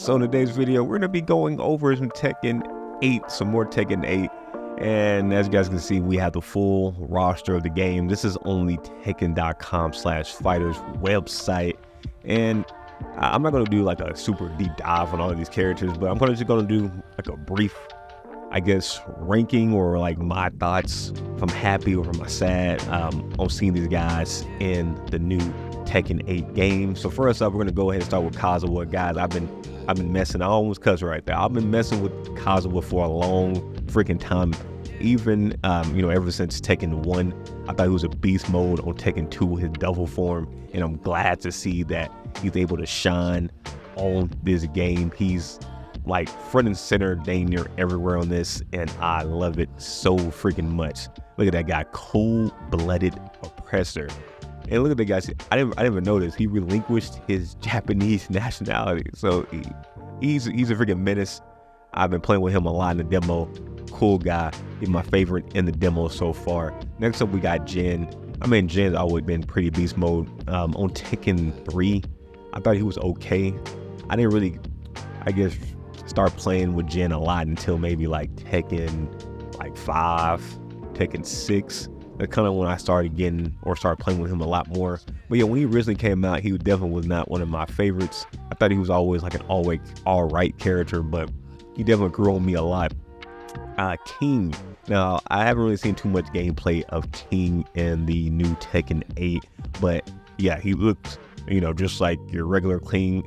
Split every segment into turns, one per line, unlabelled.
So in today's video, we're gonna be going over some Tekken 8, some more Tekken 8. And as you guys can see, we have the full roster of the game. This is only tekken.com/fighters website. And I'm not gonna do like a super deep dive on all of these characters, but I'm just gonna do like a brief, I guess, ranking or like my thoughts, if I'm happy or if I'm sad on seeing these guys in the new Tekken 8 game. So first up, we're gonna go ahead and start with Kazuha. Guys, I've been messing, I almost cuss right there. I've been messing with Kazuha for a long freaking time. Even ever since Tekken 1, I thought he was a beast mode. On Tekken 2, his double form, and I'm glad to see that he's able to shine on this game. He's like front and center, dang near everywhere on this, and I love it so freaking much. Look at that guy, cold-blooded oppressor. And look at the guy, I didn't even notice he relinquished his Japanese nationality. So he's a freaking menace. I've been playing with him a lot in the demo. Cool guy. He's my favorite in the demo so far. Next up, we got Jin. I mean, Jin's always been pretty beast mode. On Tekken 3, I thought he was okay. I didn't really, I guess, start playing with Jin a lot until maybe like Tekken 5, Tekken 6. That's kind of when I started playing with him a lot more. But yeah, when he originally came out, he definitely was not one of my favorites. I thought he was always like an all right character, but he definitely grew on me a lot. King. Now, I haven't really seen too much gameplay of King in the new Tekken 8, but yeah, he looks, just like your regular King,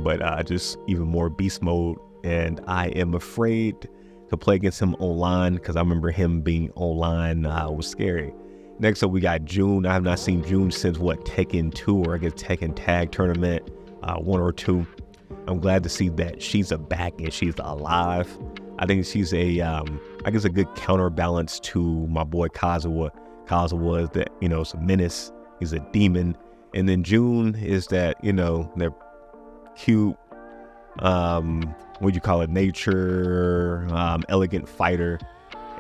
but just even more beast mode. And I am afraid to play against him online because I remember him being online was scary. Next up, we got June. I have not seen June since Tekken 2, or I guess Tekken Tag Tournament 1 or 2. I'm glad to see that she's back and she's alive. I think she's a good counterbalance to my boy Kazuha. Kazuha is that, it's a menace. He's a demon. And then June is that, they're cute, nature, elegant fighter.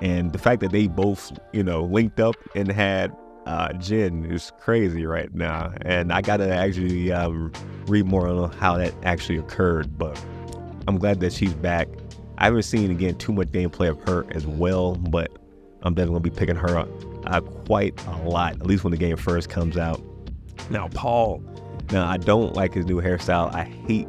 And the fact that they both, linked up and had Jin is crazy right now. And I gotta actually read more on how that actually occurred, but I'm glad that she's back. I haven't seen, again, too much gameplay of her as well, but I'm definitely gonna be picking her up quite a lot, at least when the game first comes out. Now, Paul. Now, I don't like his new hairstyle. I hate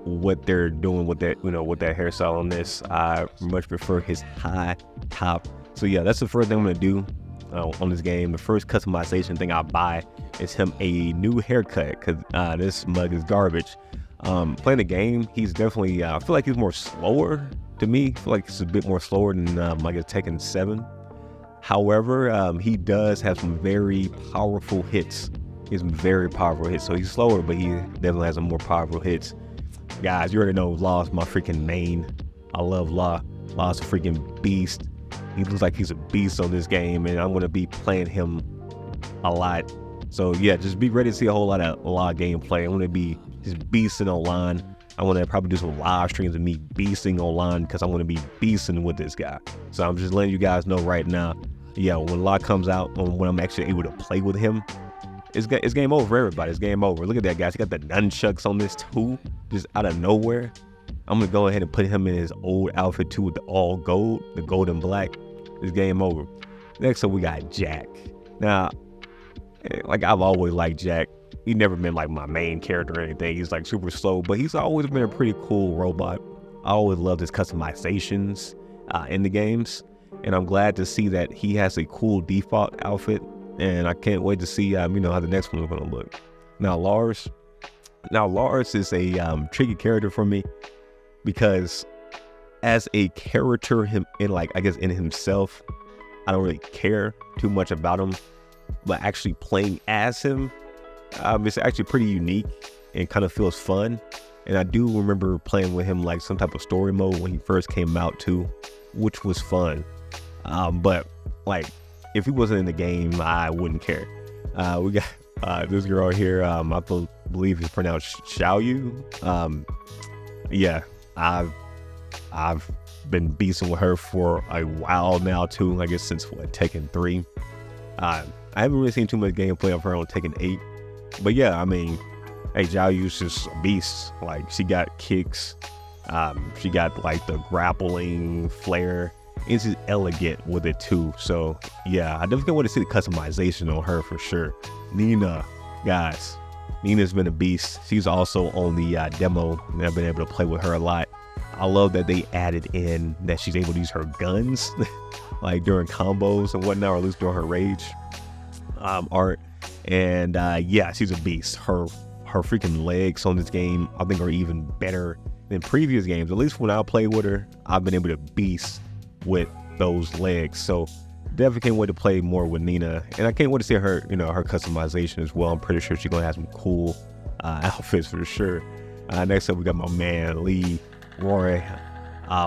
what they're doing with that, with that hairstyle on this. I much prefer his high top. So yeah, that's the first thing I'm gonna do on this game. The first customization thing I buy is him a new haircut, because this mug is garbage. Playing the game, he's definitely, I feel like he's more slower to me. I feel like he's a bit more slower than I guess Tekken 7. However, he does have some very powerful hits. He has some very powerful hits. So he's slower, but he definitely has some more powerful hits. Guys, you already know Law's my freaking main. I love Law. Law's a freaking beast. He looks like he's a beast on this game, and I'm going to be playing him a lot. So yeah, just be ready to see a lot of gameplay. I'm going to be just beasting online. I want to probably do some live streams of me beasting online, because I'm going to be beasting with this guy. So I'm just letting you guys know right now. Yeah, when Law comes out, when I'm actually able to play with him, it's game over for everybody. It's game over. Look at that, guys. He got the nunchucks on this too, just out of nowhere. I'm gonna go ahead and put him in his old outfit too, with the all gold, the gold and black. It's game over. Next up, we got Jack. Now, like, I've always liked Jack. He's never been like my main character or anything. He's like super slow, but he's always been a pretty cool robot. I always loved his customizations in the games, and I'm glad to see that he has a cool default outfit. And I can't wait to see, how the next one is going to look. Now, Lars is a tricky character for me, because as a character, in himself, I don't really care too much about him. But actually playing as him, it's actually pretty unique and kind of feels fun. And I do remember playing with him like some type of story mode when he first came out too, which was fun. But like, if he wasn't in the game, I wouldn't care. We got this girl here. I believe it's pronounced Xiaoyu. Yeah, I've been beasting with her for a while now too. I guess since Tekken 3. I haven't really seen too much gameplay of her on Tekken 8, but yeah, I mean, Hey, Zhao Yu's just a beast. Like, she got kicks. She got like the grappling flair. And she's elegant with it too. So yeah, I definitely want to see the customization on her for sure. Nina, guys, Nina's been a beast. She's also on the demo, and I've been able to play with her a lot. I love that they added in that she's able to use her guns like during combos and whatnot, or at least during her rage art. And yeah, she's a beast. Her freaking legs on this game, I think, are even better than previous games. At least when I play with her, I've been able to beast with those legs. So definitely can't wait to play more with Nina, and I can't wait to see her, her customization as well. I'm pretty sure she's gonna have some cool outfits for sure. Next up, we got my man Leroy.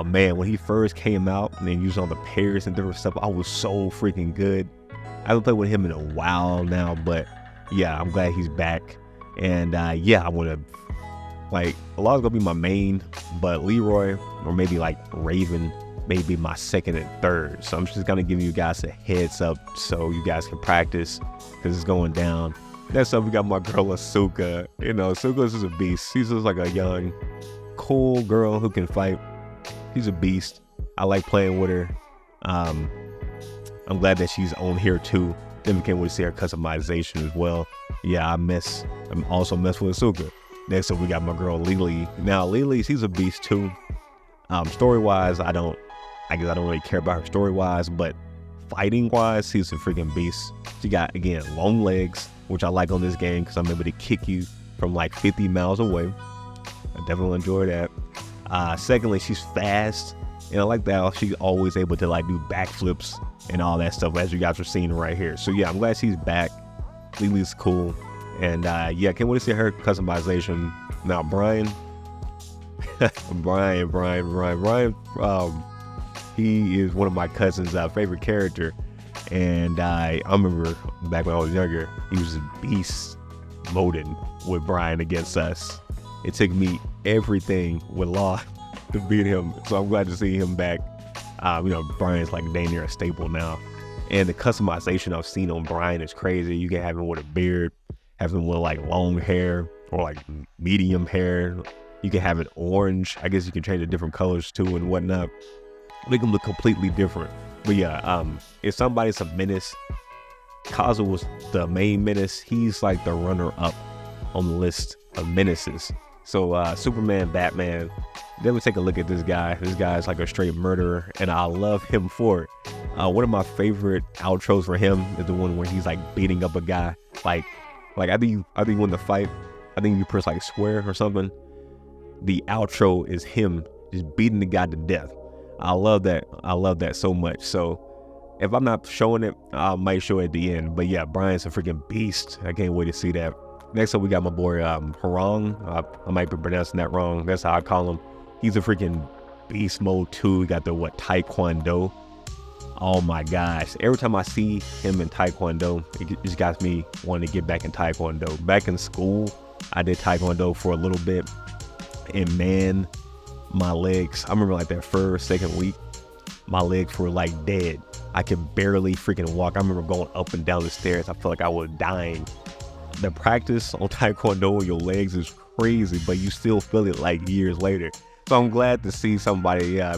Man, when he first came out and then used all the pairs and different stuff, I was so freaking good. I haven't played with him in a while now, but yeah, I'm glad he's back. And yeah, I want to, like, a lot is gonna be my main, but Leroy or maybe like Raven maybe my second and third. So I'm just gonna give you guys a heads up so you guys can practice, because it's going down. Next up, we got my girl Asuka. Asuka's is a beast. She's just like a young, cool girl who can fight. She's a beast. I like playing with her. I'm glad that she's on here too. Then we can't wait to see her customization as well. Yeah, I'm also mess with Asuka. Next up, we got my girl Lily. Now Lily, she's a beast too. Story wise, I guess I don't really care about her story wise, but fighting wise, she's a freaking beast. She got, again, long legs, which I like on this game because I'm able to kick you from like 50 miles away. I definitely enjoy that. Secondly, she's fast, and I like that she's always able to like do backflips and all that stuff, as you guys are seeing right here. So yeah, I'm glad she's back. Lily's cool, and yeah, can't wait to see her customization. Now Brian, Brian, he is one of my cousin's favorite character, and I remember back when I was younger, he was a beast moding with Brian against us. It took me everything with Law to beat him, so I'm glad to see him back. Brian's like dang near a staple now, and the customization I've seen on Brian is crazy. You can have him with a beard, have him with like long hair or like medium hair. You can have it orange. I guess you can change the different colors too and whatnot. Make them look completely different. But yeah, if somebody's a menace, Kazu was the main menace. He's like the runner-up on the list of menaces. So Superman, Batman, then we take a look at this guy. This guy's like a straight murderer, and I love him for it. One of my favorite outros for him is the one where he's like beating up a guy. Like I think you win the fight. I think you press like square or something. The outro is him just beating the guy to death. I love that. I love that so much. So if I'm not showing it, I might show it at the end. But yeah, Brian's a freaking beast. I can't wait to see that. Next up, we got my boy Harong. I might be pronouncing that wrong. That's how I call him. He's a freaking beast mode too. He got the Taekwondo. Oh my gosh. Every time I see him in Taekwondo, it just got me wanting to get back in Taekwondo. Back in school, I did Taekwondo for a little bit. And man, my legs, I remember like that first, second week, my legs were like dead. I could barely freaking walk. I remember going up and down the stairs. I felt like I was dying. The practice on Taekwondo on your legs is crazy, but you still feel it like years later. So I'm glad to see somebody, a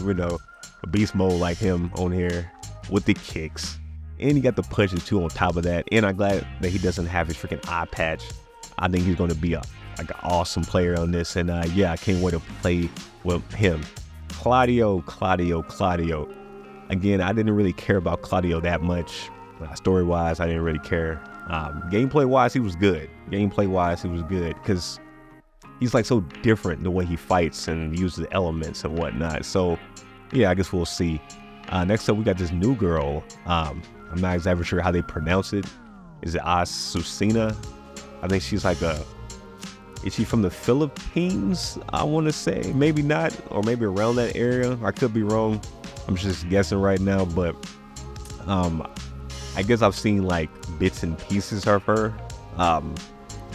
beast mode like him on here with the kicks. And he got the punches too on top of that. And I'm glad that he doesn't have his freaking eye patch. I think he's going to be an awesome player on this. And yeah, I can't wait to play with him. Claudio. Again, I didn't really care about Claudio that much. Story-wise, I didn't really care. Gameplay-wise, he was good. Because he's like so different the way he fights and uses the elements and whatnot. So yeah, I guess we'll see. Next up, we got this new girl. I'm not exactly sure how they pronounce it. Is it Azucena? I think she's like is she from the Philippines? I want to say maybe not, or maybe around that area. I could be wrong. I'm just guessing right now, but I guess I've seen like bits and pieces of her,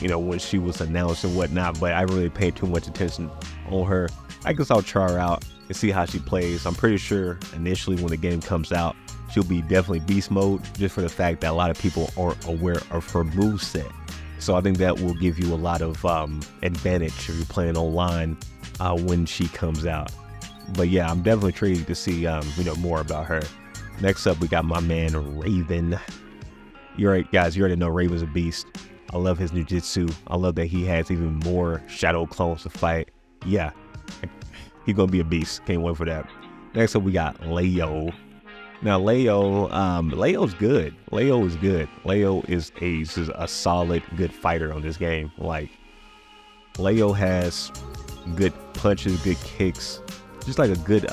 when she was announced and whatnot, but I really paid too much attention on her. I guess I'll try her out and see how she plays. I'm pretty sure initially when the game comes out, she'll be definitely beast mode, just for the fact that a lot of people aren't aware of her moveset. So I think that will give you a lot of advantage if you're playing online when she comes out. But yeah, I'm definitely intrigued to see more about her. Next up, we got my man Raven. Guys, you already know Raven's a beast. I love his ninjutsu. I love that he has even more shadow clones to fight. Yeah, he's gonna be a beast. Can't wait for that. Next up, we got Leo. Now, Leo's good. Leo is good. Leo is a solid, good fighter on this game. Like, Leo has good punches, good kicks, just like a good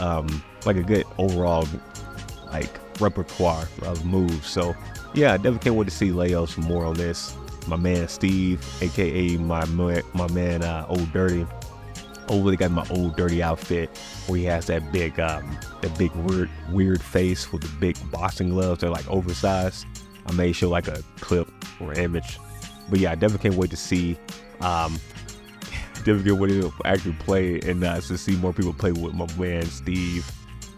overall repertoire of moves. So yeah, I definitely can't wait to see Leo some more on this. My man Steve, aka my man Old Dirty. Really got my Old Dirty outfit where he has that big weird face with the big boxing gloves. They're like oversized. I may show like a clip or image, but yeah, I definitely can't wait to see definitely can't wait to actually play and to see more people play with my man Steve.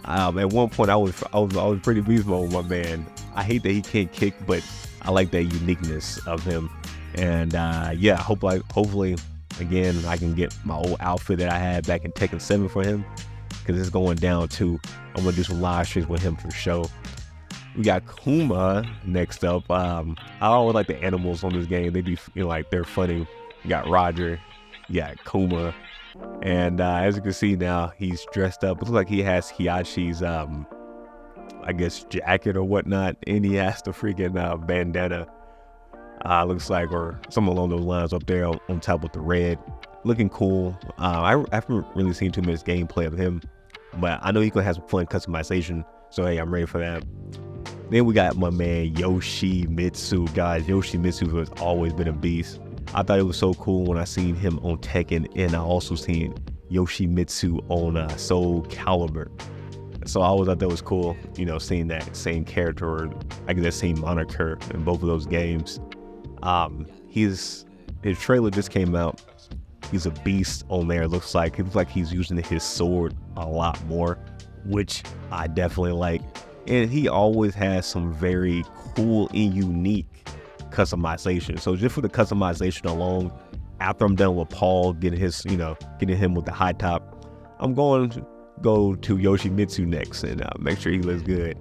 At one point I was pretty beast mode with my man. I hate that he can't kick, but I like that uniqueness of him. And yeah, hopefully again I can get my old outfit that I had back in Tekken 7 for him, because it's going down too. I'm gonna do some live streams with him for sure. We got Kuma next up. I always like the animals on this game. They do they're funny. We got Roger, yeah, Kuma, and as you can see now, he's dressed up. It looks like he has Hiyachi's I guess jacket or whatnot, and he has the freaking bandana. Looks like, or something along those lines up there on top with the red. Looking cool. I haven't really seen too much gameplay of him, but I know he could have some fun customization. So hey, I'm ready for that. Then we got my man Yoshimitsu. Guys, Yoshimitsu has always been a beast. I thought it was so cool when I seen him on Tekken, and I also seen Yoshimitsu on Soul Calibur. So I always thought that was cool, seeing that same character, or I guess that same moniker in both of those games. His trailer just came out. He's a beast on there. It looks like he's using his sword a lot more, which I definitely like. And he always has some very cool and unique customization. So just for the customization alone, after I'm done with Paul getting him with the high top, I'm going to go to Yoshimitsu next and make sure he looks good.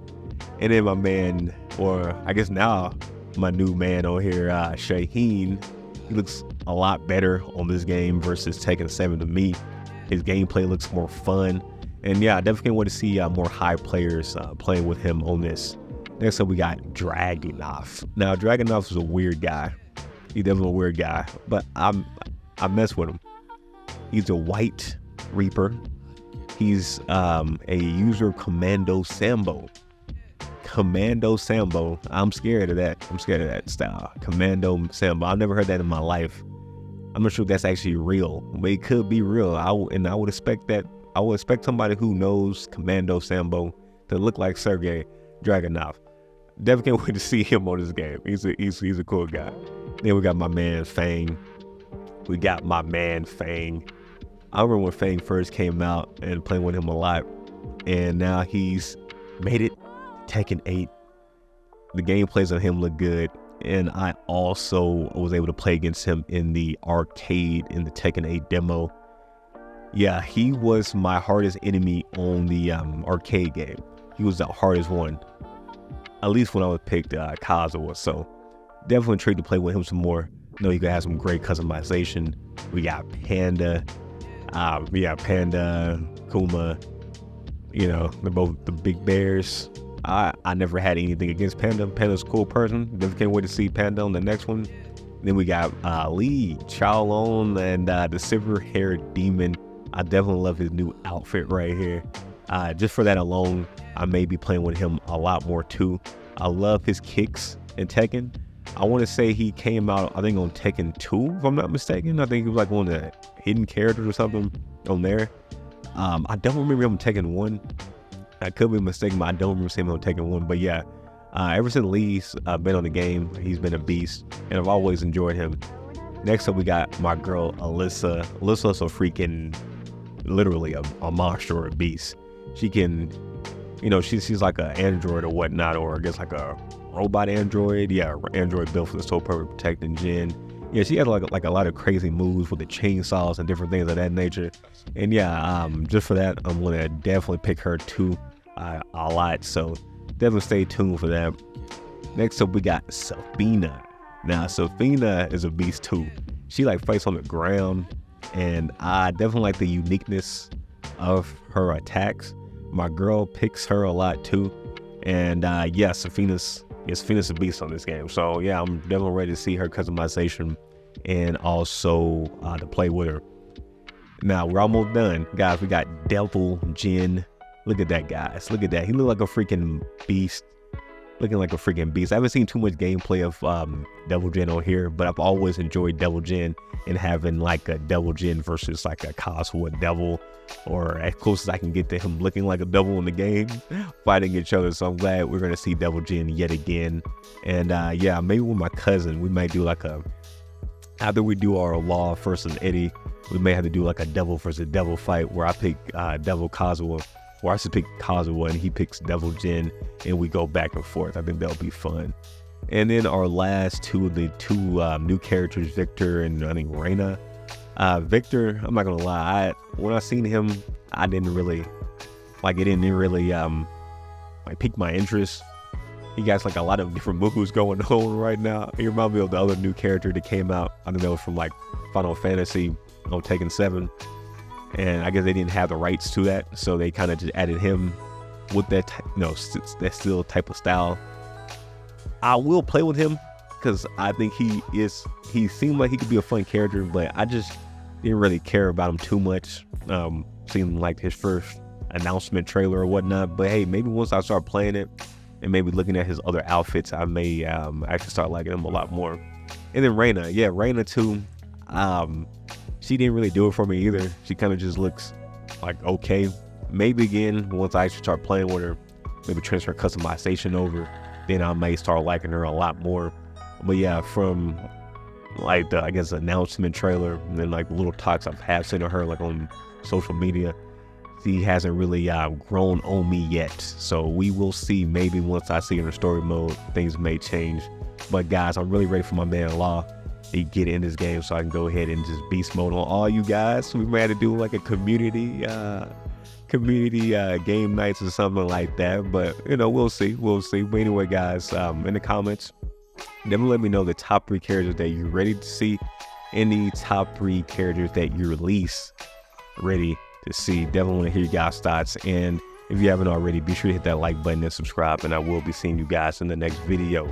And then my man, or I guess now my new man on here, Shaheen, he looks a lot better on this game versus Tekken 7 to me. His gameplay looks more fun. And yeah, I definitely want to see more high players playing with him on this. Next up, we got Dragunov. Now, Dragunov is a weird guy. He's definitely a weird guy, but I mess with him. He's a white Reaper. He's a user Commando Sambo. Commando Sambo. I'm scared of that. I'm scared of that style. Commando Sambo. I've never heard that in my life. I'm not sure if that's actually real, but it could be real. I would expect that. I would expect somebody who knows Commando Sambo to look like Sergey Dragunov. Definitely can't wait to see him on this game. He's a cool guy. Then we got my man Fang. I remember when Fang first came out and playing with him a lot, and now he's made it Tekken 8. The gameplays of him look good, and I also was able to play against him in the arcade in the Tekken 8 demo. Yeah, he was my hardest enemy on the arcade game. He was the hardest one, at least when I was picked Kazuha. So definitely intrigued to play with him some more. I know he could have some great customization. We got Panda. Panda, Kuma, they're both the big bears. I never had anything against Panda. Panda's a cool person. Definitely can't wait to see Panda on the next one. Then we got Lee Chaolong and the silver-haired demon. I definitely love his new outfit right here. Just for that alone, I may be playing with him a lot more too. I love his kicks in Tekken. I want to say he came out, I think, on Tekken 2, if I'm not mistaken. I think he was like one of the hidden characters or something on there. I don't remember him on Tekken 1. I could be mistaken, but I don't remember seeing him on Tekken 1. But yeah, ever since Lee's been on the game, he's been a beast, and I've always enjoyed him. Next up, we got my girl, Alyssa. Alyssa's a freaking, literally a monster or a beast. She can, she's like an android or whatnot, or I guess like a robot android. Yeah, android built for the Soul Perfect protecting Jin. Yeah, she has like a lot of crazy moves with the chainsaws and different things of that nature. And yeah, just for that, I'm gonna definitely pick her too, a lot. So definitely stay tuned for that. Next up, we got Safina. Now, Safina is a beast too. She like fights on the ground, and I definitely like the uniqueness of her attacks. My girl picks her a lot too, and yeah, Safina's a beast on this game. So yeah, I'm definitely ready to see her customization and also to play with her. Now we're almost done, guys. We got Devil Jin. Look at that, guys. Look at that. He looked like a freaking beast. Looking like a freaking beast. I haven't seen too much gameplay of Devil Jin on here, but I've always enjoyed Devil Jin and having like a Devil Jin versus like a Kazuha Devil, or as close as I can get to him looking like a devil in the game, fighting each other. So I'm glad we're gonna see Devil Jin yet again. And yeah, maybe with my cousin, we might do like after we do our Law versus Eddie, we may have to do like a devil versus devil fight where I pick Devil Kazuha, or I should pick Kazuha and he picks Devil Jin, and we go back and forth. I think that'll be fun. And then our last two new characters, Victor and I think Reina. Victor, I'm not gonna lie, when I seen him, I didn't really like it. Didn't really like pique my interest. He got like a lot of different moves going on right now. He reminds me of the other new character that came out. I think that was from like Final Fantasy on Tekken 7. And I guess they didn't have the rights to that, so they kind of just added him with that, that still type of style. I will play with him because I think he seemed like he could be a fun character, but I just didn't really care about him too much. Seemed like his first announcement trailer or whatnot. But hey, maybe once I start playing it and maybe looking at his other outfits, I may actually start liking him a lot more. And then Reina, yeah, Reina too. She didn't really do it for me either. She kind of just looks like okay. Maybe again, once I actually start playing with her, maybe transfer customization over, then I may start liking her a lot more. But yeah, from like the, I guess, announcement trailer and then like the little talks I've had seen of her like on social media, she hasn't really grown on me yet. So we will see. Maybe once I see her in story mode, things may change. But guys, I'm really ready for my man Law to get in this game so I can go ahead and just beast mode on all you guys. We may have to do like a community game nights or something like that, but we'll see. But anyway, guys, in the comments, definitely let me know the top 3 characters that you're ready to see, any top 3 characters that you're least ready to see. Definitely want to hear you guys' thoughts, and if you haven't already, be sure to hit that like button and subscribe, and I will be seeing you guys in the next video.